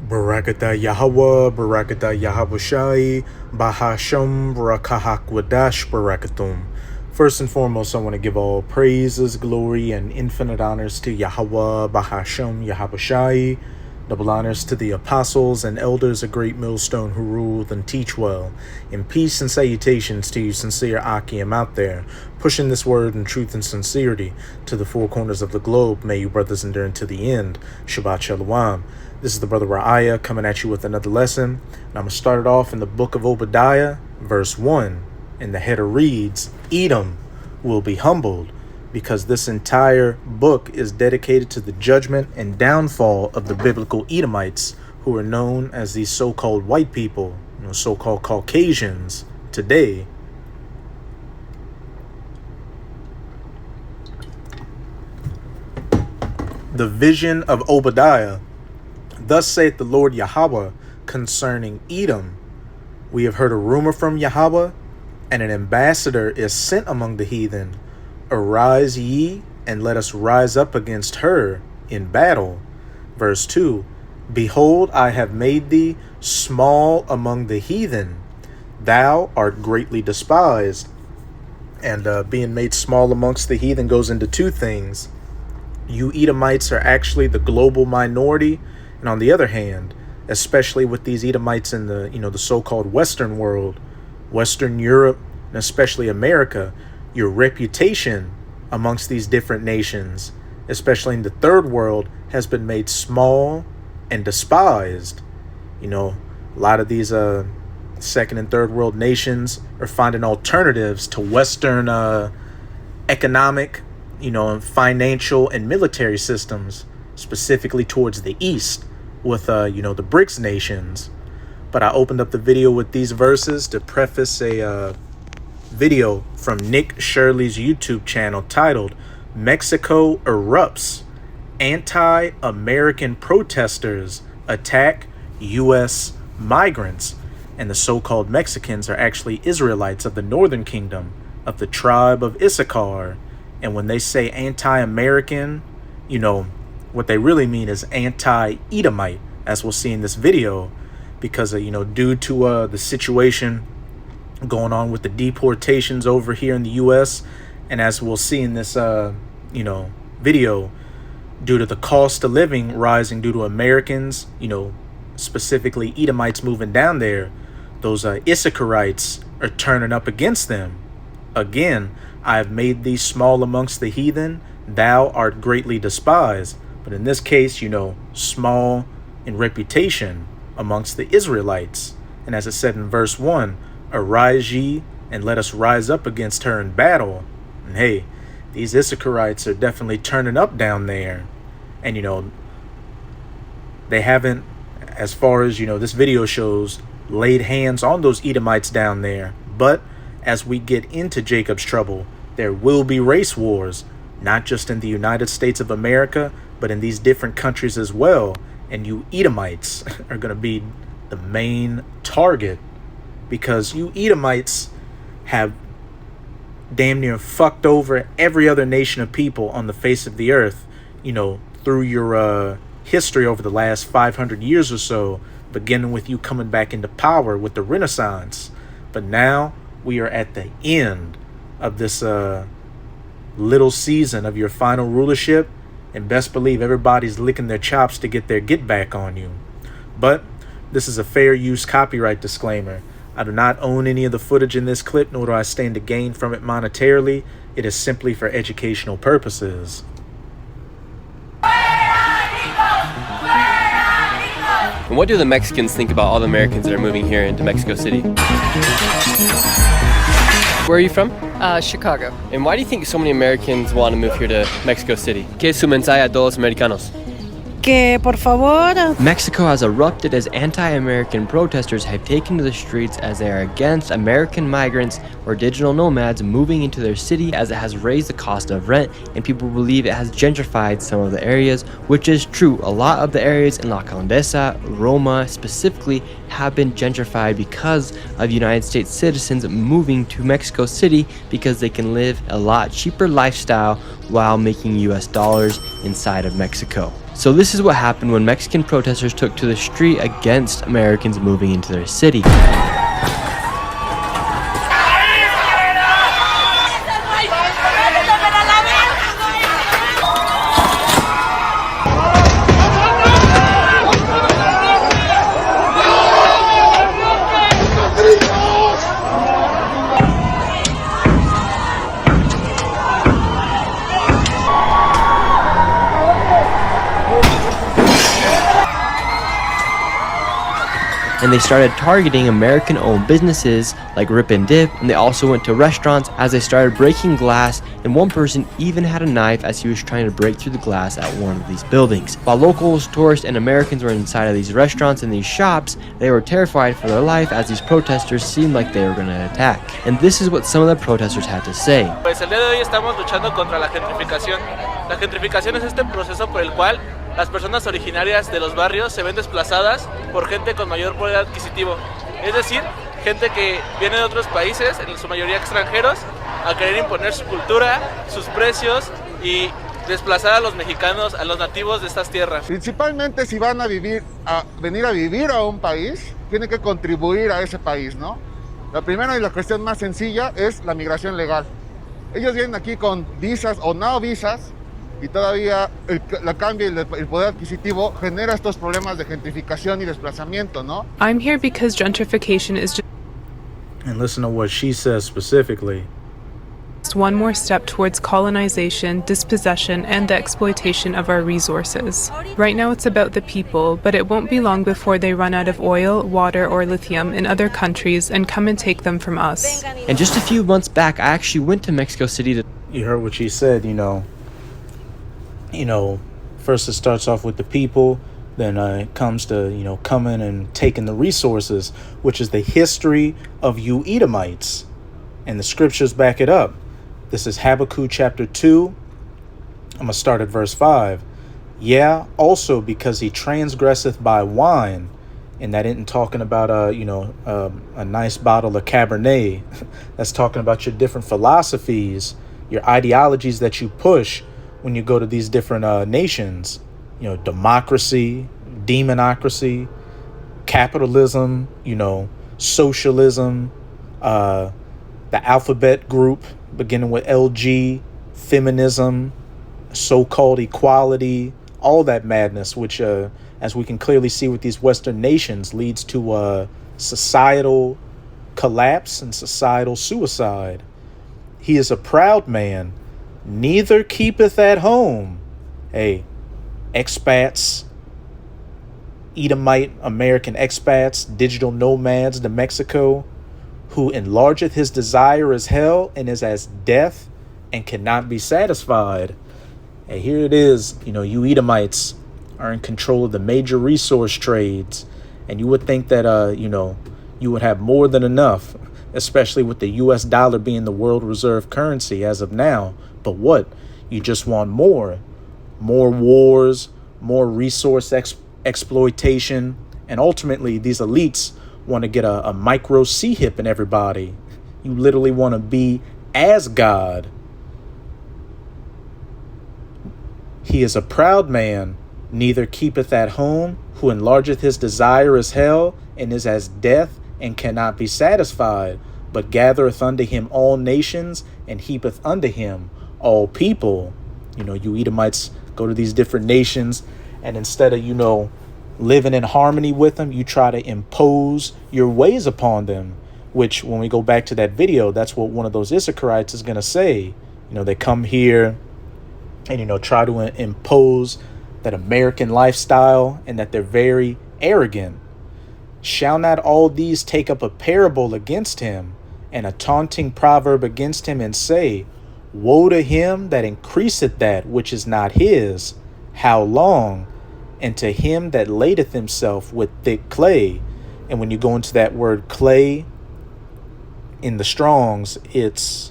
Barakata Yahweh, Barakata Yahabushai, Bahasham, Barakahak Barakatum. First and foremost, I want to give all praises, glory, and infinite honors to Yahweh, Bahasham, Yahabushai. Double honors to the apostles and elders of Great Millstone who rule and teach well. And peace and salutations to you sincere Akim out there, pushing this word in truth and sincerity to the four corners of the globe. May you brothers endure unto the end. Shabbat Shalom. This is the brother Ra'aya coming at you with another lesson. And I'm going to start it off in the book of Obadiah, verse 1. And the header reads, Edom will be humbled, because this entire book is dedicated to the judgment and downfall of the biblical Edomites, who are known as these so-called white people, so-called Caucasians today. The vision of Obadiah. Thus saith the Lord Yahweh concerning Edom. We have heard a rumor from Yahweh, and an ambassador is sent among the heathen. Arise ye, and let us rise up against her in battle. Verse 2, Behold, I have made thee small among the heathen. Thou art greatly despised. And being made small amongst the heathen goes into two things. You Edomites are actually the global minority. And on the other hand, especially with these Edomites in the so-called Western world, Western Europe, and especially America, your reputation amongst these different nations, especially in the third world, has been made small and despised. A lot of these second and third world nations are finding alternatives to Western economic, financial and military systems, specifically towards the east with the BRICS nations. But I opened up the video with these verses to preface a video from Nick Shirley's YouTube channel titled Mexico Erupts, Anti-American Protesters Attack U.S. Migrants. And the so-called Mexicans are actually Israelites of the northern kingdom of the tribe of Issachar. And when they say anti-American, what they really mean is anti-Edomite, as we'll see in this video, because due to the situation going on with the deportations over here in the U.S., and as we'll see in this video, due to the cost of living rising due to Americans, specifically Edomites moving down there, those Issacharites are turning up against them. Again, I have made thee small amongst the heathen, thou art greatly despised. But in this case, small in reputation amongst the Israelites. And as it said in verse 1, Arise ye, and let us rise up against her in battle. And hey, these Issacharites are definitely turning up down there. And they haven't, as far as this video shows, laid hands on those Edomites down there. But as we get into Jacob's trouble, there will be race wars, not just in the United States of America, but in these different countries as well. And you Edomites are going to be the main target, because you Edomites have damn near fucked over every other nation of people on the face of the earth, through your history over the last 500 years or so, beginning with you coming back into power with the Renaissance. But now we are at the end of this little season of your final rulership, and best believe everybody's licking their chops to get their get back on you. But this is a fair use copyright disclaimer. I do not own any of the footage in this clip, nor do I stand to gain from it monetarily. It is simply for educational purposes. And what do the Mexicans think about all the Americans that are moving here into Mexico City? Where are you from? Chicago. And why do you think so many Americans want to move here to Mexico City? ¿Qué es su mensaje a todos los americanos? Que por favor. Mexico has erupted as anti-American protesters have taken to the streets as they are against American migrants or digital nomads moving into their city, as it has raised the cost of rent, and people believe it has gentrified some of the areas, which is true. A lot of the areas in La Condesa, Roma specifically, have been gentrified because of United States citizens moving to Mexico City because they can live a lot cheaper lifestyle while making US dollars inside of Mexico. So this is what happened when Mexican protesters took to the street against Americans moving into their city. And they started targeting American-owned businesses like Rip and Dip, and they also went to restaurants as they started breaking glass, and one person even had a knife as he was trying to break through the glass at one of these buildings. While locals, tourists, and Americans were inside of these restaurants and these shops, they were terrified for their life as these protesters seemed like they were going to attack. And this is what some of the protesters had to say. Pues el día de hoy estamos luchando contra la gentrificación. La gentrificación es este proceso por el cual las personas originarias de los barrios se ven desplazadas por gente con mayor poder adquisitivo. Es decir, gente que viene de otros países, en su mayoría extranjeros, a querer imponer su cultura, sus precios y desplazar a los mexicanos, a los nativos de estas tierras. Principalmente si van a venir a vivir a un país, tienen que contribuir a ese país, ¿no? La primera y la cuestión más sencilla es la migración legal. Ellos vienen aquí con visas o no visas, y todavía la cambio y el poder adquisitivo genera estos problemas de gentrificación y desplazamiento, ¿no? I'm here because gentrification is And listen to what she says specifically. just one more step towards colonization, dispossession, and the exploitation of our resources. Right now it's about the people, but it won't be long before they run out of oil, water, or lithium in other countries and come and take them from us. And just a few months back, I actually went to Mexico City to... You heard what she said, first it starts off with the people, then it comes to, coming and taking the resources, which is the history of you Edomites. And the scriptures back it up. This is Habakkuk chapter 2. I'm going to start at verse 5. Yeah, also because he transgresseth by wine. And that isn't talking about, a nice bottle of Cabernet. That's talking about your different philosophies, your ideologies that you push when you go to these different nations. Democracy, demonocracy, capitalism, socialism, the alphabet group beginning with LG, feminism, so-called equality, all that madness, which as we can clearly see with these Western nations, leads to societal collapse and societal suicide. He is a proud man, neither keepeth at home. Hey, expats, Edomite American expats, digital nomads to Mexico, who enlargeth his desire as hell and is as death and cannot be satisfied. And here it is, you Edomites are in control of the major resource trades, and you would think that, you would have more than enough, especially with the US dollar being the world reserve currency as of now. But what? You just want more wars, more resource exploitation, and ultimately these elites want to get a micro C-hip in everybody. You literally want to be as God. He is a proud man, neither keepeth at home, who enlargeth his desire as hell, and is as death, and cannot be satisfied, but gathereth unto him all nations, and heapeth unto him all people. You Edomites go to these different nations, and instead of, living in harmony with them, you try to impose your ways upon them, which when we go back to that video, that's what one of those Issacharites is going to say. They come here and, try to impose that American lifestyle, and that they're very arrogant. Shall not all these take up a parable against him, and a taunting proverb against him, and say, woe to him that increaseth that which is not his, how long? And to him that ladeth himself with thick clay. And when you go into that word clay in the Strongs, it's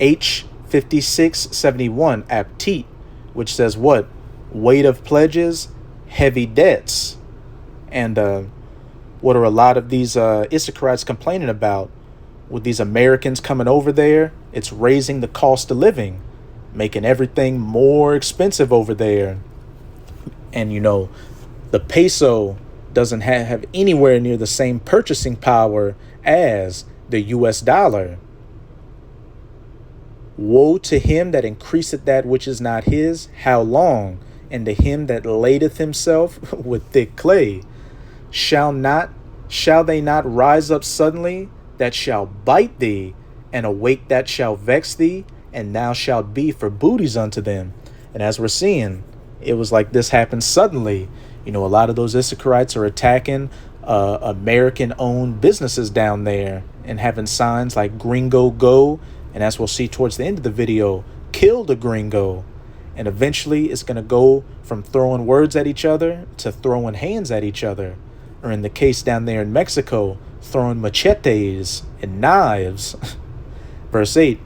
H5671 aptit, which says what? Weight of pledges, heavy debts. And what are a lot of these Issacharites complaining about? With these Americans coming over there, it's raising the cost of living. making everything more expensive over there. And the peso doesn't have anywhere near the same purchasing power as the US dollar. Woe to him that increaseth that which is not his, how long? And to him that ladeth himself with thick clay. Shall they not rise up suddenly, that shall bite thee, and awake that shall vex thee, and thou shalt be for booties unto them? And as we're seeing, it was like this happened suddenly. A lot of those Issacharites are attacking American-owned businesses down there and having signs like Gringo Go, and as we'll see towards the end of the video, kill the gringo. And eventually it's going to go from throwing words at each other to throwing hands at each other. Or in the case down there in Mexico, throwing machetes and knives. Verse 8,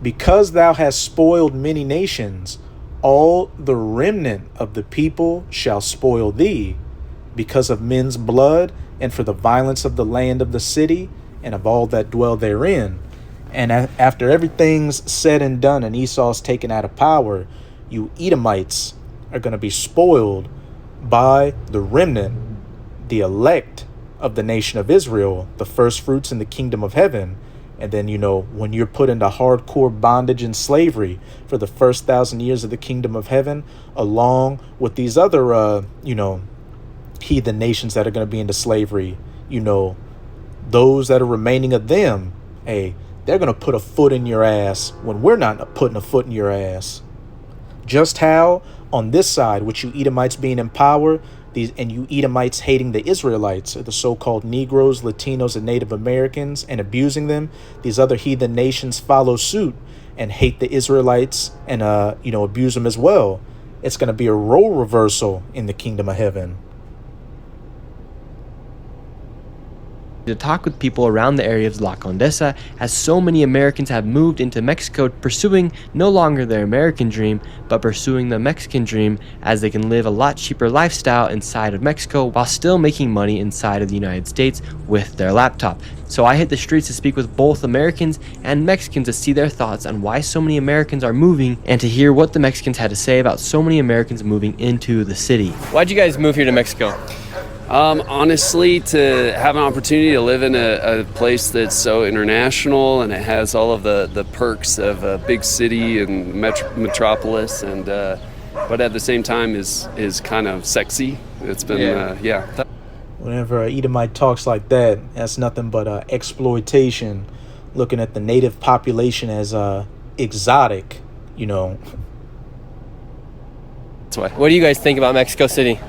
because thou hast spoiled many nations, all the remnant of the people shall spoil thee, because of men's blood, and for the violence of the land of the city, and of all that dwell therein. And after everything's said and done and Esau's taken out of power, you Edomites are going to be spoiled by the remnant, the elect of the nation of Israel, the first fruits in the kingdom of heaven. And then, when you're put into hardcore bondage and slavery for the first 1,000 years of the kingdom of heaven, along with these other, heathen nations that are going to be into slavery, those that are remaining of them, hey, they're going to put a foot in your ass when we're not putting a foot in your ass. Just how on this side, with you Edomites being in power, and you Edomites hating the Israelites, the so-called Negroes, Latinos, and Native Americans, and abusing them, these other heathen nations follow suit and hate the Israelites and abuse them as well. It's going to be a role reversal in the kingdom of heaven. To talk with people around the area of La Condesa, as so many Americans have moved into Mexico, pursuing no longer their American dream, but pursuing the Mexican dream, as they can live a lot cheaper lifestyle inside of Mexico while still making money inside of the United States with their laptop. So I hit the streets to speak with both Americans and Mexicans to see their thoughts on why so many Americans are moving, and to hear what the Mexicans had to say about so many Americans moving into the city. Why'd you guys move here to Mexico? Honestly, to have an opportunity to live in a place that's so international and it has all of the perks of a big city and metropolis, and but at the same time is kind of sexy. It's been Whenever an Edomite talks like that, that's nothing but exploitation, looking at the native population as exotic, That's why. What do you guys think about Mexico City?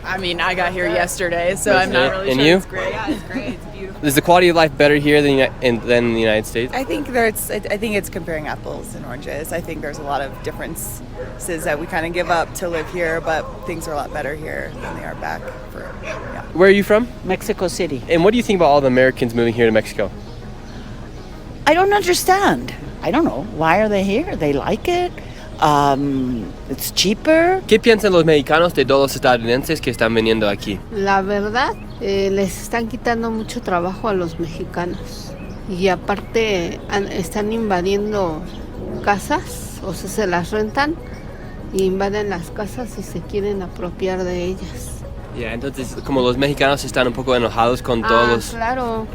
I mean, I got here yesterday, so I'm not really and sure. You? It's great. Yeah, it's great. It's beautiful. Is the quality of life better here than in the United States? I think it's comparing apples and oranges. I think there's a lot of differences that we kind of give up to live here, but things are a lot better here than they are back. Where are you from? Mexico City. And what do you think about all the Americans moving here to Mexico? I don't understand. I don't know. Why are they here? They like it. It's cheaper. ¿Qué piensan los mexicanos de todos los estadounidenses que están viniendo aquí? La verdad, les están quitando mucho trabajo a los mexicanos. Y aparte están invadiendo casas, o sea, se las rentan, y invaden las casas y se quieren apropiar de ellas. Entonces, como los mexicanos están un poco enojados con todos.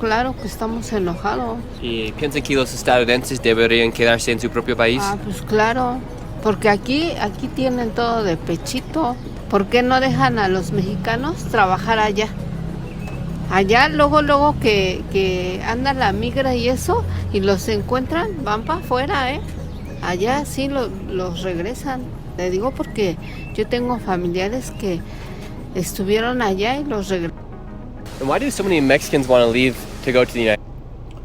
Claro que estamos enojados. ¿Y piensan que los estadounidenses deberían quedarse en su propio país? Pues claro, porque aquí tienen todo de pechito. ¿Por qué no dejan a los mexicanos trabajar allá? Allá luego que anda la migra y eso, y los encuentran, van para afuera, Allá sí los regresan. Le digo porque yo tengo familiares que estuvieron allá y los regresaron. And why do so many Mexicans want to leave to go to the United States?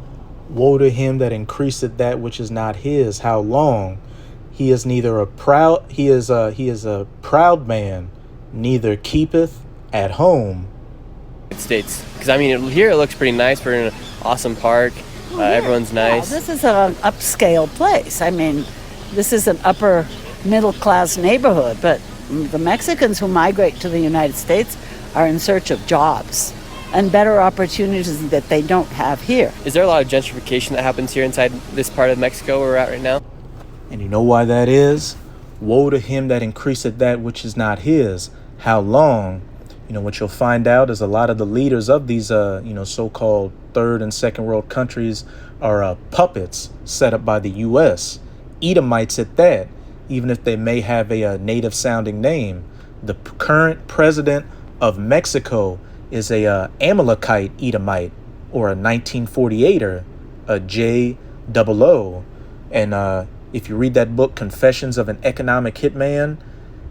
Woe to him that increaseth that which is not his, how long? He is a proud man, neither keepeth at home. States, because I mean here it looks pretty nice. We're in an awesome park. Everyone's nice. This is an upscale place. I mean, this is an upper middle class neighborhood, but the Mexicans who migrate to the United States are in search of jobs and better opportunities that they don't have here. Is there a lot of gentrification that happens here inside this part of Mexico where we're at right now? And you know why that is? Woe to him that increaseth that which is not his. How long? What you'll find out is a lot of the leaders of these, so-called third and second world countries are puppets set up by the U.S. Edomites at that, even if they may have a native sounding name. The current president of Mexico is a Amalekite Edomite, or a 1948er, a J00. And if you read that book, Confessions of an Economic Hitman,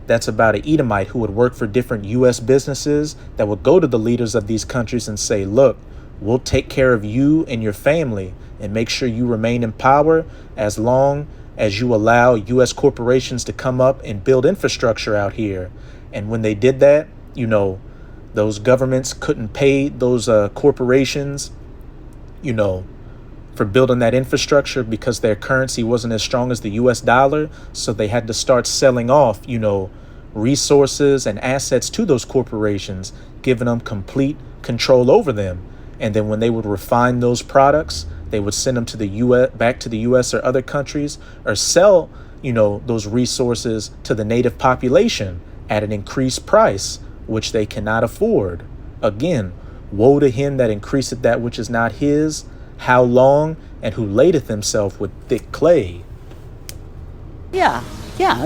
that's about an Edomite who would work for different U.S. businesses that would go to the leaders of these countries and say, look, we'll take care of you and your family and make sure you remain in power as long as you allow U.S. corporations to come up and build infrastructure out here. And when they did that, those governments couldn't pay those corporations, for building that infrastructure because their currency wasn't as strong as the US dollar. So they had to start selling off, resources and assets to those corporations, giving them complete control over them. And then when they would refine those products, they would send them to the US, back to the US or other countries, or sell, those resources to the native population at an increased price, which they cannot afford. Again, woe to him that increaseth that which is not his. How long? And who ladeth himself with thick clay. Yeah,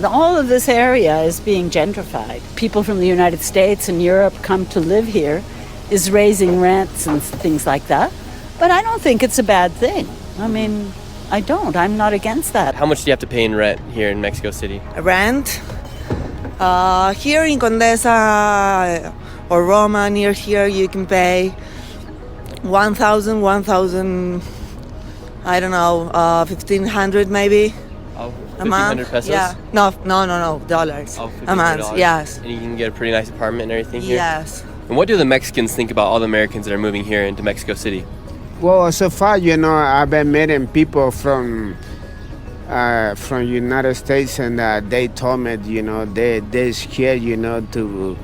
all of this area is being gentrified. People from the United States and Europe come to live here, is raising rents and things like that. But I don't think it's a bad thing. I mean, I'm not against that. How much do you have to pay in rent here in Mexico City? Rent? Here in Condesa or Roma, near here, you can pay 1,000, I don't know, 1,500 maybe. Oh, a month. 1,500 pesos? Yeah. No, dollars. Oh, a month, $1,500. yes. And you can get a pretty nice apartment and everything here? Yes. And what do the Mexicans think about all the Americans that are moving here into Mexico City? Well, so far, I've been meeting people from United States, and they told me, they're scared, to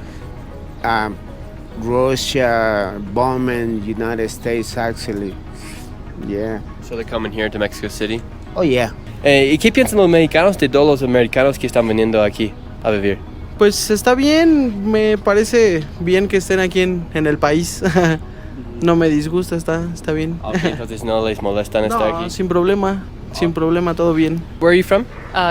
Russia bombing United States, actually. Yeah. So they're coming here to Mexico City? Oh, yeah. ¿Y qué piensan los mexicanos de todos los americanos que están viniendo aquí a vivir? Pues está bien, me parece bien que estén aquí en el país. No me disgusta, está bien. Okay, entonces no les molestan estar aquí. Sin problema, todo bien. Where are you from?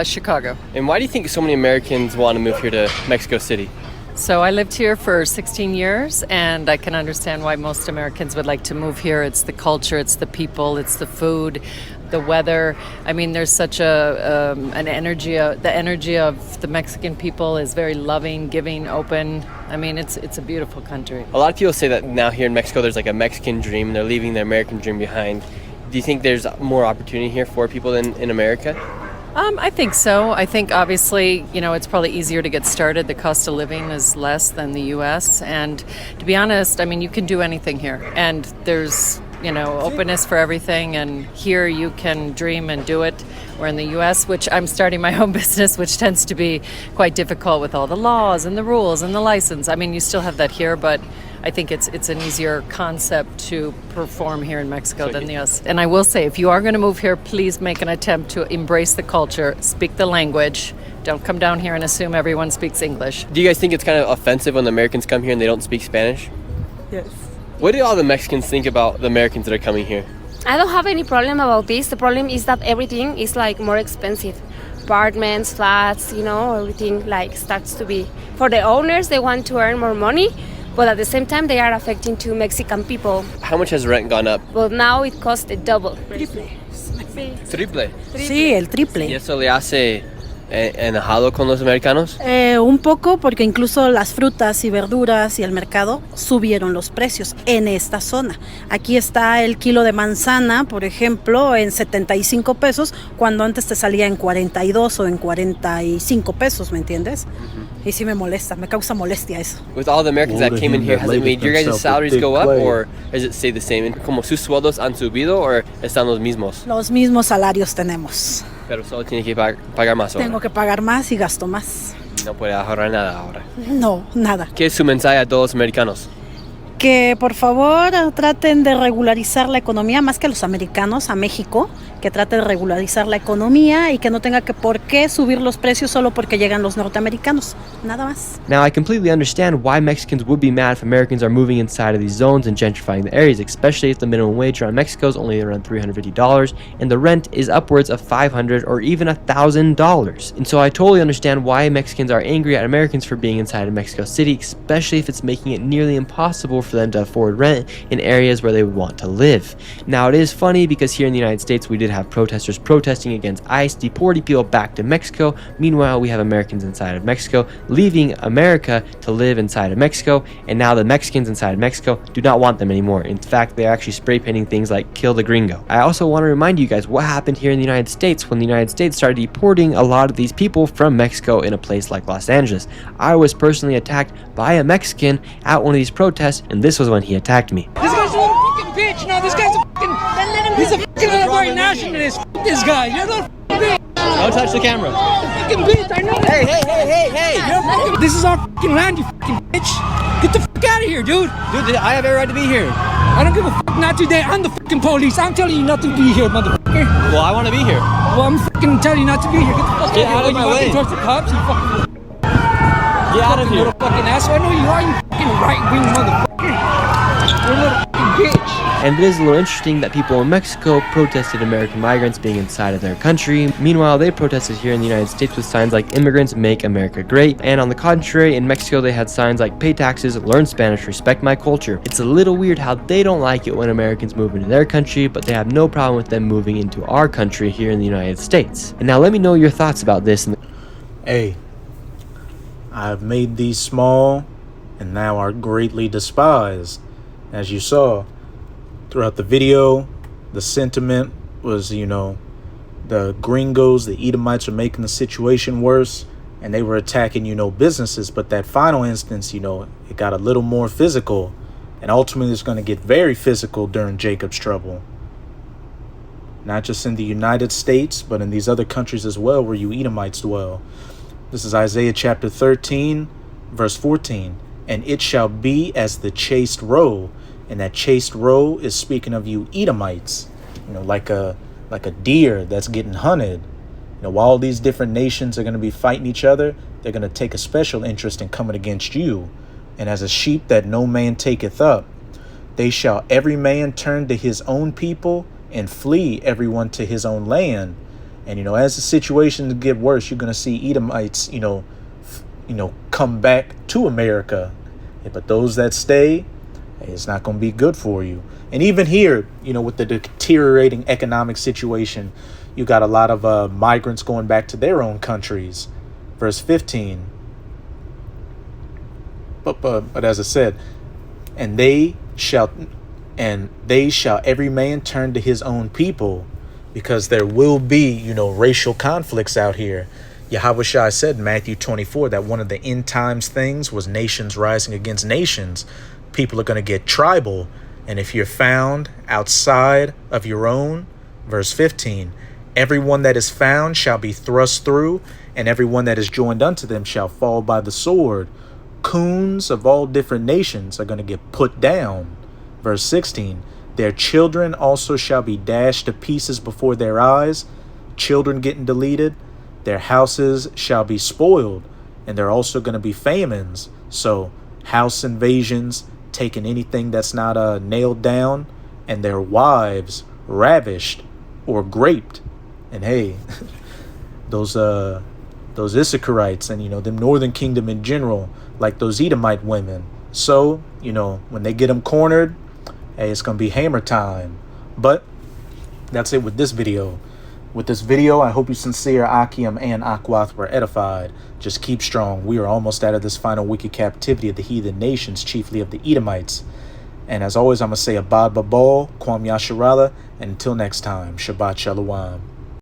Chicago. And why do you think so many Americans want to move here to Mexico City? So I lived here for 16 years, and I can understand why most Americans would like to move here. It's the culture, it's the people, it's the food, the weather. I mean, there's such an energy. The energy of the Mexican people is very loving, giving, open. I mean, it's a beautiful country. A lot of people say that now here in Mexico, there's like a Mexican dream. They're leaving the American dream behind. Do you think there's more opportunity here for people than in America? I think so. I think obviously, it's probably easier to get started. The cost of living is less than the U.S. And to be honest, I mean, you can do anything here. And there's, openness for everything. And here you can dream and do it. Where in the U.S., which I'm starting my own business, which tends to be quite difficult with all the laws and the rules and the license. I mean, you still have that here, but I think it's an easier concept to perform here in Mexico than the US. And I will say, if you are going to move here, please make an attempt to embrace the culture, speak the language. Don't come down here and assume everyone speaks English. Do you guys think it's kind of offensive when the Americans come here and they don't speak Spanish? Yes. What do all the Mexicans think about the Americans that are coming here? I don't have any problem about this. The problem is that everything is like more expensive. Apartments, flats, everything like starts to be. For the owners, they want to earn more money. But at the same time, they are affecting to Mexican people. How much has rent gone up? Well, now it costs the double. Triple. Sí, el triple. ¿Y eso le hace enojado con los americanos? Un poco, porque incluso las frutas y verduras y el mercado subieron los precios en esta zona. Aquí está el kilo de manzana, por ejemplo, en 75 pesos, cuando antes te salía en 42 o en 45 pesos, ¿me entiendes? Y sí me molesta, me causa molestia eso. With all the Americans that came in here, has it made your guys' salaries go up, or does it stay the same? ¿Como sus sueldos han subido o están los mismos? Los mismos salarios tenemos. Pero solo tiene que pagar más ahora. Tengo que pagar más y gasto más. No puede ahorrar nada ahora. No, nada. ¿Qué es su mensaje a todos los americanos? Que por favor traten de regularizar la economía más que los americanos, a México, que trate de regularizar la economía y que no tenga que por qué subir los precios solo porque llegan los norteamericanos. Nada más. Now, I completely understand why Mexicans would be mad if Americans are moving inside of these zones and gentrifying the areas, especially if the minimum wage around Mexico is only around $350 and the rent is upwards of $500 or even $1,000. And so I totally understand why Mexicans are angry at Americans for being inside of Mexico City, especially if it's making it nearly impossible for them to afford rent in areas where they would want to live. Now, it is funny because here in the United States, we did have protesters protesting against ICE deporting people back to Mexico. Meanwhile, we have Americans inside of Mexico leaving America to live inside of Mexico, and now the Mexicans inside of Mexico do not want them anymore. In fact, they're actually spray painting things like "Kill the Gringo." I also want to remind you guys what happened here in the United States when the United States started deporting a lot of these people from Mexico in a place like Los Angeles. I was personally attacked by a Mexican at one of these protests, and this was when he attacked me. This guy's a little fucking bitch. No, this guy's a fucking. He's a fucking little white nationalist. F this guy. You're a little fucking bitch. Don't touch the camera. Fucking bitch. I know. Hey. You're fucking. This is our fucking land, you fucking bitch. Get the fuck out of here, dude. Dude, I have every right to be here. I don't give a fuck. Not today. I'm the fucking police. I'm telling you not to be here, motherfucker. Well, I want to be here. Well, I'm fucking telling you not to be here. Get the fuck Get out of you my way. Towards the cops, you fucking. Get out of here. Little fucking asshole. I know you are, you fucking right-wing motherfucker. You're a little fucking bitch. And it is a little interesting that people in Mexico protested American migrants being inside of their country. Meanwhile, they protested here in the United States with signs like "Immigrants Make America Great." And on the contrary, in Mexico, they had signs like "Pay taxes, learn Spanish, respect my culture." It's a little weird how they don't like it when Americans move into their country, but they have no problem with them moving into our country here in the United States. And now let me know your thoughts about this. Hey, I've made these small and now are greatly despised. As you saw throughout the video, the sentiment was, the Gringos, the Edomites are making the situation worse, and they were attacking, businesses. But that final instance, it got a little more physical, and ultimately it's going to get very physical during Jacob's trouble. Not just in the United States, but in these other countries as well where you Edomites dwell. This is Isaiah chapter 13, verse 14. And it shall be as the chaste roe. And that chaste roe is speaking of you Edomites, like a deer that's getting hunted. While all these different nations are going to be fighting each other, they're going to take a special interest in coming against you. And as a sheep that no man taketh up, they shall every man turn to his own people and flee everyone to his own land. And, as the situations get worse, you're going to see Edomites, come back to America. But those that stay, it's not going to be good for you. And even here, with the deteriorating economic situation, you got a lot of migrants going back to their own countries. Verse 15. But as I said, and they shall every man turn to his own people, because there will be, racial conflicts out here. Yahushua said in Matthew 24 that one of the end times things was nations rising against nations. People are going to get tribal. And if you're found outside of your own, verse 15, everyone that is found shall be thrust through, and everyone that is joined unto them shall fall by the sword. Coons of all different nations are going to get put down. Verse 16, their children also shall be dashed to pieces before their eyes. Children getting deleted. Their houses shall be spoiled, and there are also going to be famines. So house invasions, taking anything that's not nailed down, and their wives ravished or graped. And hey, those Issacharites and them Northern Kingdom in general, like those Edomite women. So when they get them cornered, hey, it's gonna be hammer time. But that's it with this video. With this video, I hope you sincere Akim and Akwath were edified. Just keep strong. We are almost out of this final wicked captivity of the heathen nations, chiefly of the Edomites. And as always, I'm going to say Abad Babal, Kwam Yasharala, and until next time, Shabbat Shalom.